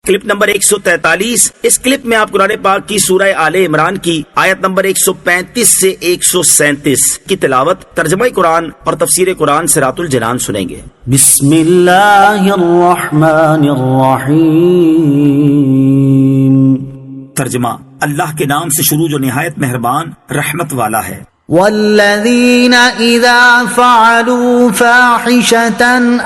Clip number 143۔ اس clip میں آپ قرآن پاک کی سورہ آل عمران کی آیت نمبر 135 سے 137 کی تلاوت، ترجمہ قرآن اور تفسیر قرآن صراط الجنان سنیں گے۔ بسم اللہ الرحمن الرحیم۔ ترجمہ، اللہ کے نام سے شروع جو نہایت مہربان رحمت والا ہے۔ والذین اذا فعلوا فاحشة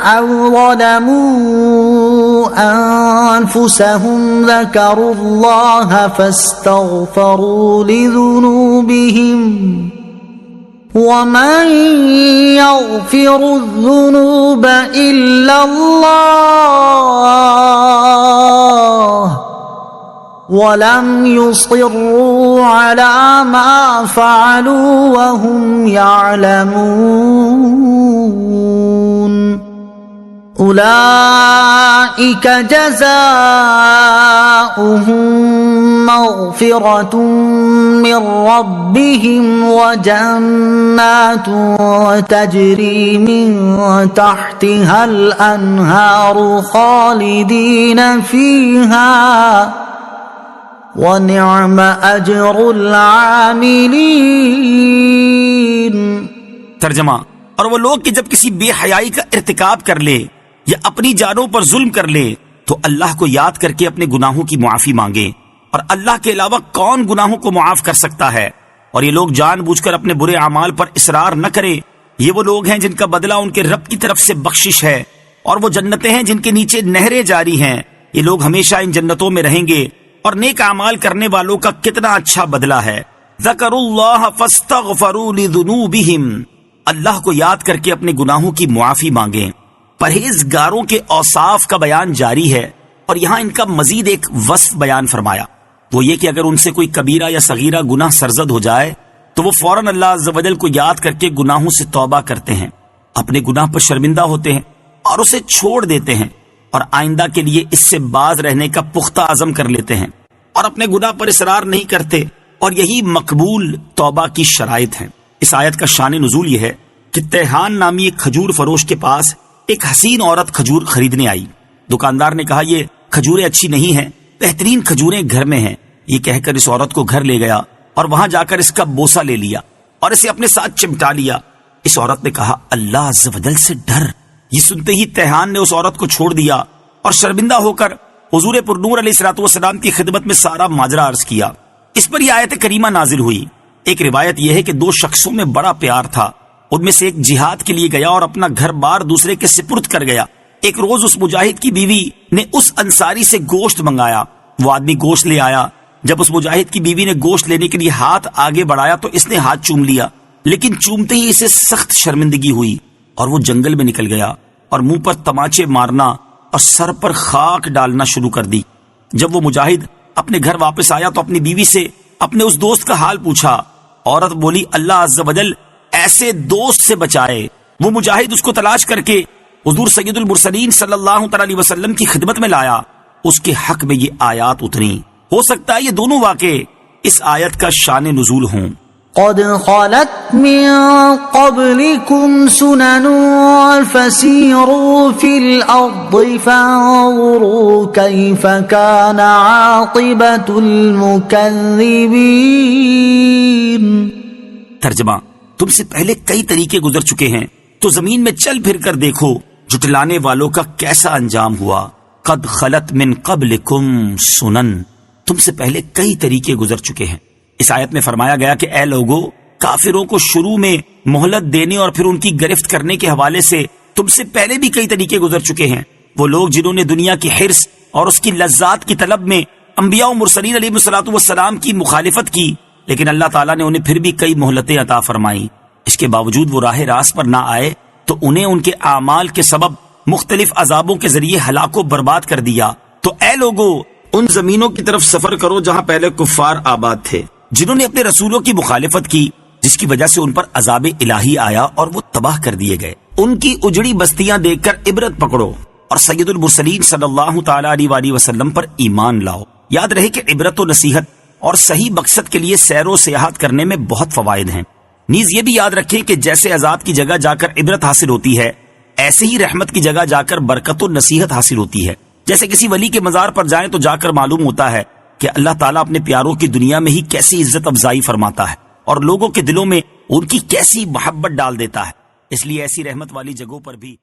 او ظلموا انفسهم ذکروا اللہ فاستغفروا لذنوبهم ومن يغفر الذنوب الا اللہ وَلَمْ يُصِرُّوا عَلَى مَا فَعَلُوا وَهُمْ يَعْلَمُونَ أُولَئِكَ جَزَاؤُهُمْ مَغْفِرَةٌ مِّن رَّبِّهِمْ وَجَنَّاتٌ تَجْرِي مِن تَحْتِهَا الْأَنْهَارُ خَالِدِينَ فِيهَا وَنِعْمَ أَجْرُ الْعَامِلِينَ۔ ترجمہ، اور وہ لوگ کہ جب کسی بے حیائی کا ارتکاب کر لے یا اپنی جانوں پر ظلم کر لے تو اللہ کو یاد کر کے اپنے گناہوں کی معافی مانگے، اور اللہ کے علاوہ کون گناہوں کو معاف کر سکتا ہے، اور یہ لوگ جان بوجھ کر اپنے برے اعمال پر اصرار نہ کرے، یہ وہ لوگ ہیں جن کا بدلہ ان کے رب کی طرف سے بخشش ہے، اور وہ جنتیں ہیں جن کے نیچے نہریں جاری ہیں، یہ لوگ ہمیشہ ان جنتوں میں رہیں گے، اور نیک اعمال کرنے والوں کا کتنا اچھا بدلہ ہے۔ ذکروا اللہ فاستغفروا لذنوبہم، اللہ کو یاد کر کے اپنے گناہوں کی معافی مانگیں۔ پرہیزگاروں کے اوصاف کا بیان جاری ہے، اور یہاں ان کا مزید ایک وصف بیان فرمایا، وہ یہ کہ اگر ان سے کوئی کبیرہ یا صغیرہ گناہ سرزد ہو جائے تو وہ فوراً اللہ عز و جل کو یاد کر کے گناہوں سے توبہ کرتے ہیں، اپنے گناہ پر شرمندہ ہوتے ہیں اور اسے چھوڑ دیتے ہیں، اور آئندہ کے لیے اس سے باز رہنے کا پختہ عزم کر لیتے ہیں، اور اپنے گناہ پر اصرار نہیں کرتے، اور یہی مقبول توبہ کی شرائط ہیں۔ اس آیت کا شان نزول یہ ہے کہ تیہان نامی ایک کھجور فروش کے پاس ایک حسین عورت کھجور خریدنے آئی۔ دکاندار نے کہا یہ کھجوریں اچھی نہیں ہیں، بہترین کھجوریں گھر میں ہیں۔ یہ کہہ کر اس عورت کو گھر لے گیا اور وہاں جا کر اس کا بوسہ لے لیا اور اسے اپنے ساتھ چمٹا لیا۔ اس عورت نے کہا اللہ عز و جل سے ڈر۔ یہ سنتے ہی تیہان نے اس عورت کو چھوڑ دیا اور شرمندہ ہو کر حضور پر نور علیہ الصلوۃ والسلام کی خدمت میں سارا ماجرا عرض کیا۔ اس پر یہ آیت کریمہ نازل ہوئی۔ ایک روایت یہ ہے کہ دو شخصوں میں بڑا پیار تھا، ان میں سے ایک جہاد کے لیے گیا اور اپنا گھر بار دوسرے کے سپرد کر گیا۔ ایک روز اس مجاہد کی بیوی نے اس انصاری سے گوشت منگایا، وہ آدمی گوشت لے آیا۔ جب اس مجاہد کی بیوی نے گوشت لینے کے لیے ہاتھ آگے بڑھایا تو اس نے ہاتھ چوم لیا، لیکن چومتے ہی اسے سخت شرمندگی ہوئی اور وہ جنگل میں نکل گیا اور منہ پر تماچے مارنا اور سر پر خاک ڈالنا شروع کر دی۔ جب وہ مجاہد اپنے گھر واپس آیا تو اپنی بیوی سے اپنے اس دوست کا حال پوچھا۔ عورت بولی اللہ عز و جل ایسے دوست سے بچائے۔ وہ مجاہد اس کو تلاش کر کے حضور سید المرسلین صلی اللہ علیہ وسلم کی خدمت میں لایا، اس کے حق میں یہ آیات اتری۔ ہو سکتا ہے یہ دونوں واقعے اس آیت کا شان نزول ہوں۔ قد خلت من قبلكم سنن فسيروا في الأرض فانظروا كيف كان عاقبة المكذبين۔ ترجمہ، تم سے پہلے کئی طریقے گزر چکے ہیں تو زمین میں چل پھر کر دیکھو جھٹلانے والوں کا کیسا انجام ہوا۔ قد خلت من قبلكم سنن، تم سے پہلے کئی طریقے گزر چکے ہیں۔ اس آیت میں فرمایا گیا کہ اے لوگو، کافروں کو شروع میں مہلت دینے اور پھر ان کی گرفت کرنے کے حوالے سے تم سے پہلے بھی کئی طریقے گزر چکے ہیں۔ وہ لوگ جنہوں نے دنیا کی حرص اور اس کی لذات کی طلب میں انبیاء و مرسلین علیہ الصلوۃ والسلام کی مخالفت کی، لیکن اللہ تعالیٰ نے انہیں پھر بھی کئی مہلتیں عطا فرمائیں۔ اس کے باوجود وہ راہ راست پر نہ آئے تو انہیں ان کے اعمال کے سبب مختلف عذابوں کے ذریعے ہلاک و برباد کر دیا۔ تو اے لوگو، ان زمینوں کی طرف سفر کرو جہاں پہلے کفار آباد تھے، جنہوں نے اپنے رسولوں کی مخالفت کی، جس کی وجہ سے ان پر عذاب الہی آیا اور وہ تباہ کر دیے گئے۔ ان کی اجڑی بستیاں دیکھ کر عبرت پکڑو اور سید المرسلین صلی اللہ تعالی علیہ وآلہ وسلم پر ایمان لاؤ۔ یاد رہے کہ عبرت و نصیحت اور صحیح مقصد کے لیے سیر و سیاحت کرنے میں بہت فوائد ہیں۔ نیز یہ بھی یاد رکھیں کہ جیسے عذاب کی جگہ جا کر عبرت حاصل ہوتی ہے، ایسے ہی رحمت کی جگہ جا کر برکت و نصیحت حاصل ہوتی ہے۔ جیسے کسی ولی کے مزار پر جائیں تو جا کر معلوم ہوتا ہے کہ اللہ تعالیٰ اپنے پیاروں کی دنیا میں ہی کیسی عزت افزائی فرماتا ہے اور لوگوں کے دلوں میں ان کی کیسی محبت ڈال دیتا ہے. اس لیے ایسی رحمت والی جگہوں پر بھی